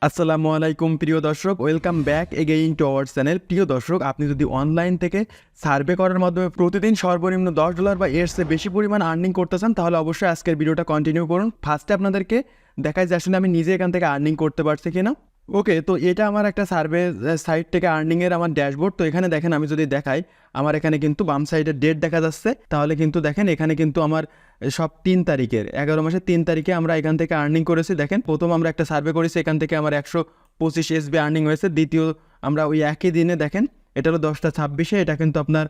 আসসালামু আলাইকুম প্রিয় দর্শক, welcome back again to our channel. প্রিয় দর্শক, আপনি যদি অনলাইন থেকে সার্ভে করার মাধ্যমে প্রতিদিন সর্বনিম্ন $10 বা এর চেয়ে বেশি পরিমাণ আর্নিং করতে চান, তাহলে অবশ্যই আজকের ভিডিওটা কন্টিনিউ করুন। ফার্স্টে আপনাদেরকে দেখাই যে আসলে আমি নিজে এখান থেকে আর্নিং করতে পারছি কিনা। ওকে, তো এটা আমার একটা সার্ভে সাইট থেকে আর্নিংয়ের আমার ড্যাশবোর্ড। তো এখানে দেখেন, আমি যদি দেখাই, আমার এখানে কিন্তু বাম সাইডে ডেট দেখা যাচ্ছে। তাহলে কিন্তু দেখেন এখানে কিন্তু আমার সব 3 তারিখের 11 মাসের 3 তারিখে আমরা এখান থেকে আর্নিং করেছি। দেখেন, প্রথম আমরা একটা সার্ভে করেছি, এখান থেকে আমার 125 এসবি আর্নিং হয়েছে। দ্বিতীয় আমরা ওই একই দিনে দেখেন, এটা হলো 10টা 26-এ, এটা কিন্তু আপনার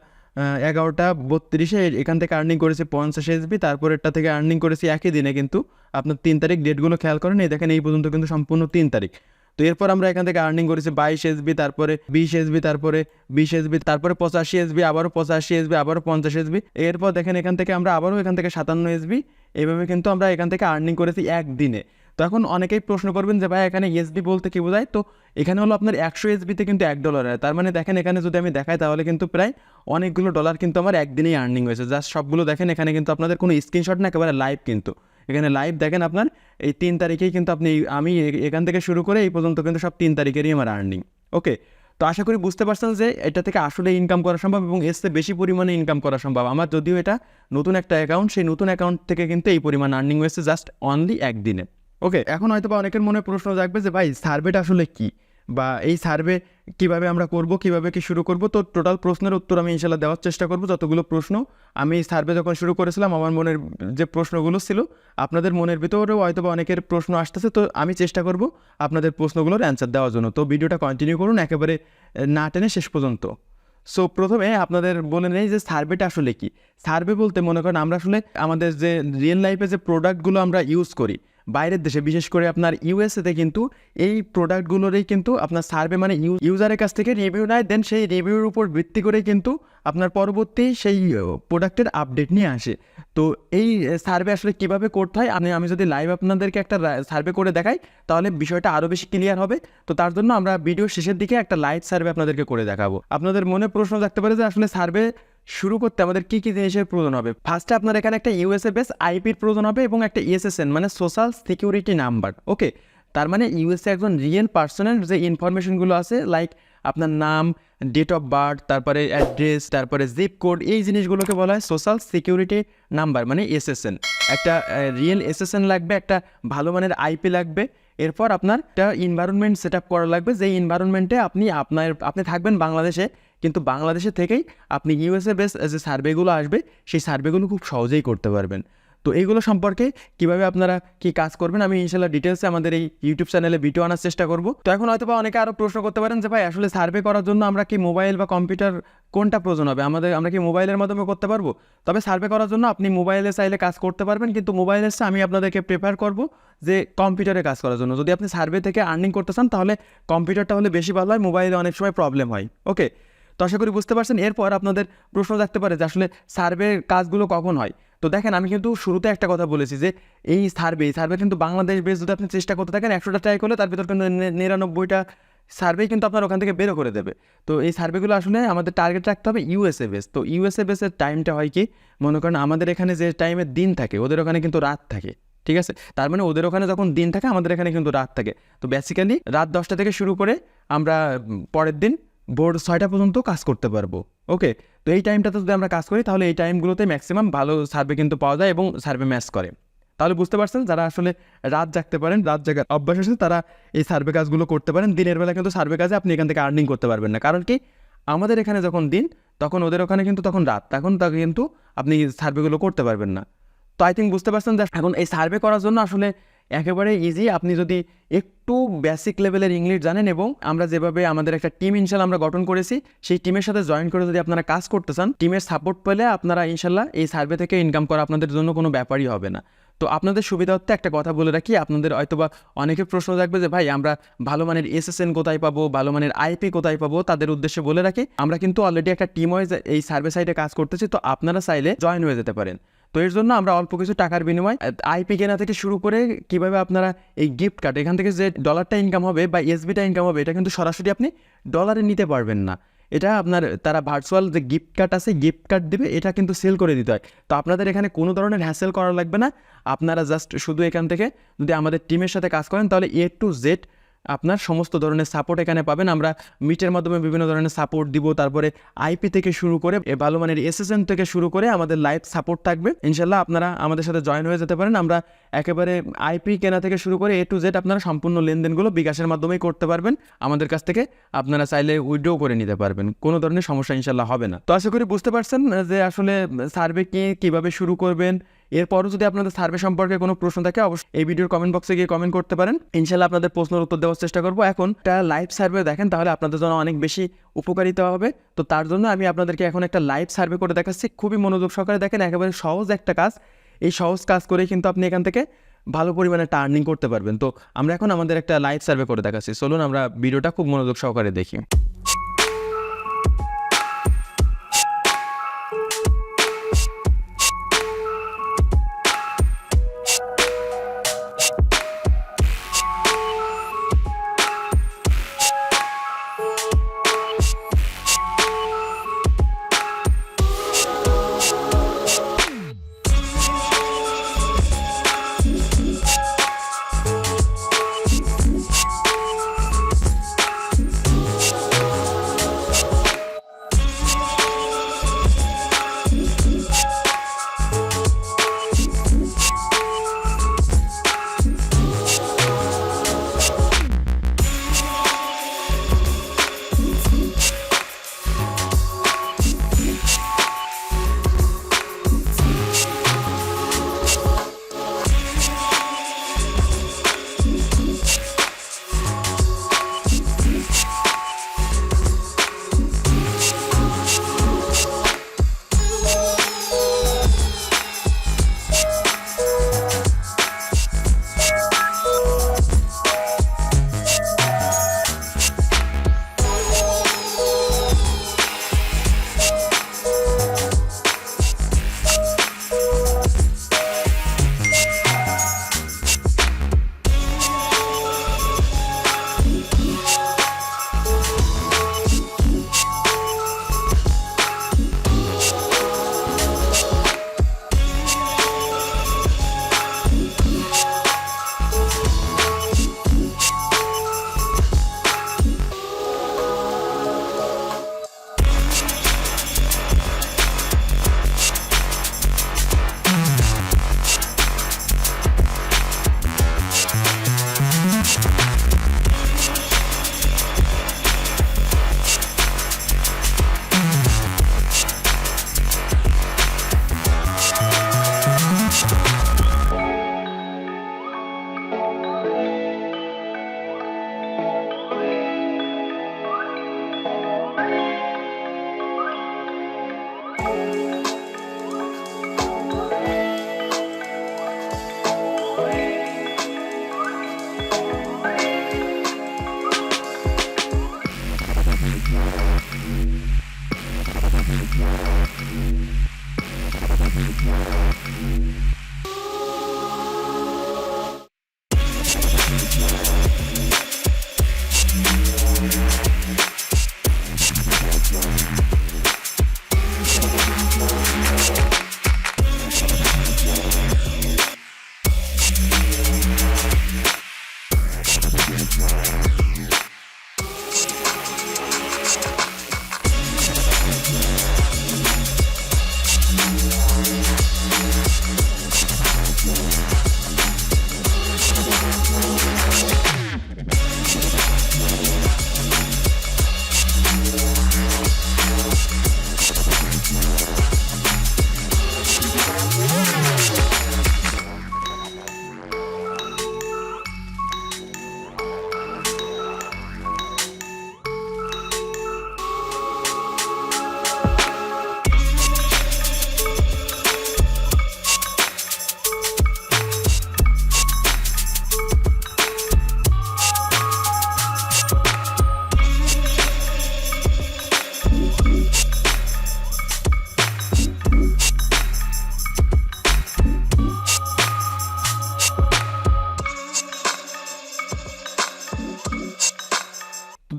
11টা 32-এ এখান থেকে আর্নিং করেছি 50 এসবি। তারপর এটা থেকে আর্নিং করেছি একই দিনে, কিন্তু আপনার 3 তারিখ ডেটগুলো খেয়াল করেন, এই দেখেন এই পর্যন্ত কিন্তু সম্পূর্ণ 3 তারিখ। তো এরপর আমরা এখান থেকে আর্নিং করেছি 22 এসবি, তারপরে 20 এসবি, তারপরে 20 এসবি, তারপরে 85 এসবি, আবারও 85 এসবি, আবারও 50 এসবি। এরপর দেখেন এখান থেকে আমরা আবারও এখান থেকে 57 এসবি। এইভাবে কিন্তু আমরা এখান থেকে আর্নিং করেছি একদিনে। তো এখন অনেকেই প্রশ্ন করবেন যে ভাই এখানে এসবি বলতে কি বোঝায়? তো এখানে হলো আপনার 100 এসবিতে কিন্তু $1 হয়। তার মানে দেখেন এখানে যদি আমি দেখাই, তাহলে কিন্তু প্রায় অনেকগুলো ডলার কিন্তু আমার একদিনেই আর্নিং হয়েছে। জাস্ট সবগুলো দেখেন, এখানে কিন্তু আপনাদের কোনো স্ক্রিনশট না, একেবারে লাইভ। কিন্তু এখানে লাইভ দেখেন আপনার এই 3 তারিখেই কিন্তু আমি এখান থেকে শুরু করে এই পর্যন্ত কিন্তু সব 3 তারিখেরই আমার আর্নিং। ওকে, তো আশা করি বুঝতে পারছেন যে এটা থেকে আসলে ইনকাম করা সম্ভব এবং এর চেয়ে বেশি পরিমাণে ইনকাম করা সম্ভব। আমার যদিও এটা নতুন একটা অ্যাকাউন্ট, সেই নতুন অ্যাকাউন্ট থেকে কিন্তু এই পরিমাণ আর্নিং হয়েছে জাস্ট অনলি একদিনে। ওকে, এখন হয়তো বা অনেকের মনে প্রশ্ন জাগবে যে ভাই সার্ভেটা আসলে কি, বা এই সার্ভে কিভাবে আমরা করব, কিভাবে কি শুরু করব। তো টোটাল প্রশ্নের উত্তর আমি ইনশাল্লাহ দেওয়ার চেষ্টা করব। যতগুলো প্রশ্ন আমি সার্ভে যখন শুরু করেছিলাম, আমার মনের যে প্রশ্নগুলো ছিল, আপনাদের মনের ভিতরেও হয়তো বা অনেকের প্রশ্ন আসতেছে। তো আমি চেষ্টা করব আপনাদের প্রশ্নগুলোর অ্যান্সার দেওয়ার জন্য। তো ভিডিওটা কন্টিনিউ করুন একেবারে না টেনে শেষ পর্যন্ত। সো প্রথমে আপনাদের বলে নেই যে সার্ভেটা আসলে কি। সার্ভে বলতে মনে করেন আমরা আসলে আমাদের যে রিয়েল লাইফে যে প্রোডাক্টগুলো আমরা ইউজ করি বাইরের দেশে, বিশেষ করে আপনার ইউএসএতে, কিন্তু এই প্রোডাক্টগুলোরই কিন্তু আপনার সার্ভে মানে ইউজারের কাছ থেকে রিভিউ নেয়, দেন সেই রিভিউর উপর ভিত্তি করে কিন্তু আপনার পরবর্তী সেই প্রোডাক্টের আপডেট নিয়ে আসে। তো এই সার্ভে আসলে কীভাবে করতে হয়, আমি যদি লাইভ আপনাদেরকে একটা সার্ভে করে দেখাই, তাহলে বিষয়টা আরও বেশি ক্লিয়ার হবে। তো তার জন্য আমরা ভিডিও শেষের দিকে একটা লাইভ সার্ভে আপনাদেরকে করে দেখাবো। আপনাদের মনে প্রশ্ন থাকতে পারে যে আসলে সার্ভে শুরু করতে আমাদের কী কী জিনিসের প্রয়োজন হবে। ফার্স্টে আপনার এখানে একটা ইউএসএ বেস আইপির প্রয়োজন হবে এবং একটা এসএসএন মানে সোশ্যাল সিকিউরিটি নাম্বার। ওকে, তার মানে ইউএসএ একজন রিয়েল পার্সনের যে ইনফরমেশনগুলো আছে, লাইক আপনার নাম, ডেট অফ বার্থ, তারপরে অ্যাড্রেস, তারপরে জিপ কোড, এই জিনিসগুলোকে বলা হয় সোশ্যাল সিকিউরিটি নাম্বার মানে এসএসএন। একটা রিয়েল এসএসএন লাগবে, একটা ভালো মানের আইপি লাগবে। এরপর আপনার একটা এনভায়রনমেন্ট সেট আপ করা লাগবে, যেই এনভায়রনমেন্টে আপনি থাকবেন বাংলাদেশে, কিন্তু বাংলাদেশে থেকেই আপনি ইউএসএ বেস যে সার্ভেগুলো আসবে, সেই সার্ভেগুলো খুব সহজেই করতে পারবেন। তো এইগুলো সম্পর্কে কীভাবে আপনারা কি কাজ করবেন, আমি ইনশাল্লাহ ডিটেলসে আমাদের এই ইউটিউব চ্যানেলে ভিডিও আনার চেষ্টা করব। তো এখন হয়তো বা অনেকে আরও প্রশ্ন করতে পারেন যে ভাই আসলে সার্ভে করার জন্য আমরা কি মোবাইল বা কম্পিউটার কোনটা প্রয়োজন হবে, আমরা কি মোবাইলের মাধ্যমে করতে পারবো? তবে সার্ভে করার জন্য আপনি মোবাইলে চাইলে কাজ করতে পারবেন, কিন্তু মোবাইলের চেয়ে আমি আপনাদেরকে প্রেফার করব যে কম্পিউটারে কাজ করার জন্য। যদি আপনি সার্ভে থেকে আর্নিং করতে চান, তাহলে কম্পিউটারটা হলে বেশি ভালো হয়, মোবাইলে অনেক সময় প্রবলেম হয়। ওকে, তো আশা করি বুঝতে পারছেন। এরপর আপনাদের প্রশ্ন থাকতে পারে যে আসলে সার্ভের কাজগুলো কখন হয়। তো দেখেন, আমি কিন্তু শুরুতে একটা কথা বলেছি যে এই সার্ভে কিন্তু বাংলাদেশ বেস যদি আপনি চেষ্টা করতে থাকেন, 100টা ট্রাই করলে তার ভিতর কিন্তু 99টা সার্ভে কিন্তু আপনার ওখান থেকে বেরো করে দেবে। তো এই সার্ভেগুলো আসলে আমাদের টার্গেট রাখতে হবে ইউএসএ বেস। তো ইউএসএ বেসের টাইমটা হয় কি, মনে করেন আমাদের এখানে যে টাইমের দিন থাকে, ওদের ওখানে কিন্তু রাত থাকে। ঠিক আছে, তার মানে ওদের ওখানে যখন দিন থাকে, আমাদের এখানে কিন্তু রাত থাকে। তো বেসিক্যালি রাত 10টা থেকে শুরু করে আমরা পরের দিন ভোর 6টা পর্যন্ত কাজ করতে পারবো। ওকে, তো এই টাইমটাতে যদি আমরা কাজ করি, তাহলে এই টাইমগুলোতে ম্যাক্সিমাম ভালো সার্ভে কিন্তু পাওয়া যায় এবং সার্ভে ম্যাচ করে। তাহলে বুঝতে পারছেন, যারা আসলে রাত জাগতে পারেন, রাত জাগার অভ্যাস আছে, তারা এই সার্ভে কাজগুলো করতে পারেন। দিনের বেলা কিন্তু সার্ভে কাজে আপনি এখান থেকে আর্নিং করতে পারবেন না, কারণ কি আমাদের এখানে যখন দিন, তখন ওদের ওখানে কিন্তু তখন রাত, তখন কিন্তু আপনি সার্ভেগুলো করতে পারবেন না। তো আই থিঙ্ক বুঝতে পারছেন যে এখন এই সার্ভে করার জন্য আসলে একেবারে ইজি। আপনি যদি একটু বেসিক লেভেলের ইংলিশ জানেন এবং আমরা যেভাবে আমাদের একটা টিম ইনশাল্লাহ আমরা গঠন করেছি, সেই টিমের সাথে জয়েন করে যদি আপনারা কাজ করতে চান, টিমের সাপোর্ট পেলে আপনারা ইনশাল্লাহ এই সার্ভে থেকে ইনকাম করা আপনাদের জন্য কোনো ব্যাপারই হবে না। তো আপনাদের সুবিধার্থে একটা কথা বলে রাখি, আপনাদের হয়তোবা অনেকে প্রশ্ন থাকবে যে ভাই আমরা ভালো মানের এসএসএন কোথায় পাবো, ভালো মানের আইপি কোথায় পাবো। তাদের উদ্দেশ্যে বলে রাখি, আমরা কিন্তু অলরেডি একটা টিম ওয়াইজ এই সার্ভে সাইটে কাজ করতেছি। তো আপনারা চাইলে জয়েন হয়ে যেতে পারেন। তো এর জন্য আমরা অল্প কিছু টাকার বিনিময় আইপি কেনা থেকে শুরু করে কিভাবে আপনারা এই গিফট কার্ড, এখান থেকে যে ডলারটা ইনকাম হবে বা এসবিটা ইনকাম হবে, এটা কিন্তু সরাসরি আপনি ডলারে নিতে পারবেন না। এটা আপনার তারা ভার্চুয়াল যে গিফট কার্ড আছে, গিফট কার্ড দেবে, এটা কিন্তু সেল করে দিতে হয়। তো আপনাদের এখানে কোনো ধরনের হ্যাসেল করা লাগবে না। আপনারা জাস্ট শুধু এখান থেকে যদি আমাদের টিমের সাথে কাজ করেন, তাহলে A to Z আপনার সমস্ত ধরনের সাপোর্ট এখানে পাবেন। আমরা মিটের মাধ্যমে বিভিন্ন ধরনের সাপোর্ট দিব, তারপরে আইপি থেকে শুরু করে ভালো মানের এসএসএন থেকে শুরু করে আমাদের লাইভ সাপোর্ট থাকবে। ইনশাল্লাহ আপনারা আমাদের সাথে জয়েন হয়ে যেতে পারেন। আমরা একেবারে আইপি কেনা থেকে শুরু করে A to Z আপনারা সম্পূর্ণ লেনদেনগুলো বিকাশের মাধ্যমেই করতে পারবেন। আমাদের কাছ থেকে আপনারা চাইলে উইথড্র করে নিতে পারবেন, কোনো ধরনের সমস্যা ইনশাল্লাহ হবে না। তো আশা করি বুঝতে পারছেন যে আসলে সার্ভে কীভাবে শুরু করবেন। এরপরও যদি আপনাদের সার্ভে সম্পর্কে কোনো প্রশ্ন থাকে অবশ্যই এই ভিডিওর কমেন্ট বক্সে গিয়ে কমেন্ট করতে পারেন। ইনশাল্লাহ আপনাদের প্রশ্নের উত্তর দেওয়ার চেষ্টা করবো। এখন একটা লাইভ সার্ভে দেখেন, তাহলে আপনাদের জন্য অনেক বেশি উপকারিতা হবে। তো তার জন্য আমি আপনাদেরকে এখন একটা লাইভ সার্ভে করে দেখাচ্ছি। খুবই মনোযোগ সহকারে দেখেন, একেবারে সহজ একটা কাজ। এই সহজ কাজ করেই কিন্তু আপনি এখান থেকে ভালো পরিমাণে একটা আর্নিং করতে পারবেন। তো আমরা এখন আমাদের একটা লাইভ সার্ভে করে দেখাচ্ছি। চলুন আমরা ভিডিওটা খুব মনোযোগ সহকারে দেখি।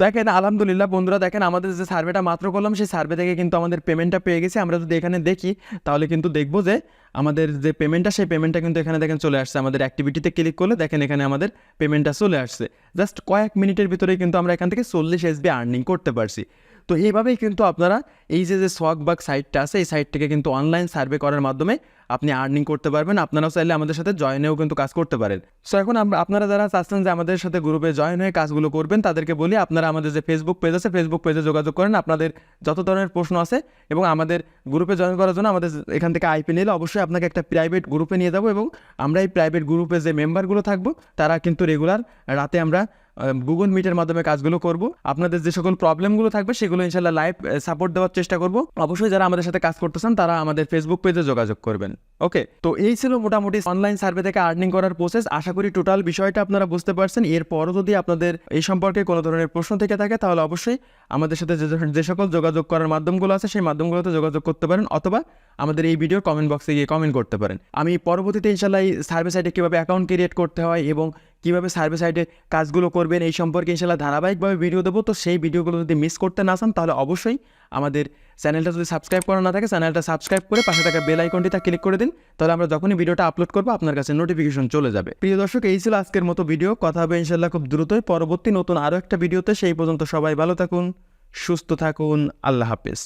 দেখেন আলহামদুলিল্লাহ বন্ধুরা, দেখেন আমাদের যে সার্ভেটা মাত্র করলাম সেই সার্ভে থেকে কিন্তু আমাদের পেমেন্টটা পেয়ে গেছি। আমরা যদি এখানে দেখি তাহলে কিন্তু দেখবো যে আমাদের যে পেমেন্টটা সেই পেমেন্টটা কিন্তু এখানে দেখেন চলে আসছে। আমাদের অ্যাক্টিভিটিতে ক্লিক করলে দেখেন এখানে আমাদের পেমেন্টটা চলে আসছে। জাস্ট কয়েক মিনিটের ভিতরেই কিন্তু আমরা এখান থেকে 40 SB আর্নিং করতে পারছি। তো এইভাবেই কিন্তু আপনারা এই যে সোয়াগবাগ সাইটটা আছে এই সাইট থেকে কিন্তু অনলাইন সার্ভে করার মাধ্যমে আপনি আর্নিং করতে পারবেন। আপনারাও চাইলে আমাদের সাথে জয়েনেও কিন্তু কাজ করতে পারেন। সো এখন আপনারা যারা চাচ্ছেন যে আমাদের সাথে গ্রুপে জয়েন হয়ে কাজগুলো করবেন তাদেরকে বলি আপনারা আমাদের যে ফেসবুক পেজ আছে ফেসবুক পেজে যোগাযোগ করেন। আপনাদের যত ধরনের প্রশ্ন আছে এবং আমাদের গ্রুপে জয়েন করার জন্য আমাদের এখান থেকে আইপি নিলে অবশ্যই আপনাকে একটা প্রাইভেট গ্রুপে নিয়ে যাবো এবং আমরা এই প্রাইভেট গ্রুপে যে মেম্বারগুলো থাকবো তারা কিন্তু রেগুলার রাতে আমরা গুগল মিটের মাধ্যমে কাজগুলো করব। আপনাদের যে সকল প্রবলেমগুলো থাকবে সেগুলো ইনশাল্লাহ লাইভ সাপোর্ট দেওয়ার চেষ্টা করব। অবশ্যই যারা আমাদের সাথে কাজ করতেছেন তারা আমাদের ফেসবুক পেজে যোগাযোগ করবেন। ওকে, তো এই ছিল মোটামুটি অনলাইন সার্ভে থেকে আর্নিং করার প্রসেস। আশা করি টোটাল বিষয়টা আপনারা বুঝতে পারছেন। এরপরও যদি আপনাদের এই সম্পর্কে কোনো ধরনের প্রশ্ন থেকে থাকে তাহলে অবশ্যই আমাদের সাথে যে সকল যোগাযোগ করার মাধ্যমগুলো আছে সেই মাধ্যমগুলোতে যোগাযোগ করতে পারেন অথবা আমাদের এই ভিডিওর কমেন্ট বক্সে গিয়ে কমেন্ট করতে পারেন। আমি পরবর্তীতে ইনশাল্লাহ এই সার্ভে সাইটে কীভাবে অ্যাকাউন্ট ক্রিয়েট করতে হয় এবং কীভাবে সার্ভে সাইটে কাজগুলো করবেন এই সম্পর্কে ইনশাল্লাহ ধারাবাহিকভাবে ভিডিও দেবো। তো সেই ভিডিওগুলো যদি মিস করতে না চান তাহলে অবশ্যই আমাদের চ্যানেলটা যদি সাবস্ক্রাইব করা না থাকে চ্যানেলটা সাবস্ক্রাইব করে পাশে থাকা বেল আইকনটিতে ক্লিক করে দিন। তাহলে আমরা যখনই ভিডিওটা আপলোড করবো আপনার কাছে নোটিফিকেশন চলে যাবে। প্রিয় দর্শক, এই ছিল আজকের মতো ভিডিও। কথা হবে ইনশাল্লাহ খুব দ্রুতই পরবর্তী নতুন আরও একটা ভিডিওতে। সেই পর্যন্ত সবাই ভালো থাকুন, সুস্থ থাকুন, আল্লাহ হাফেজ।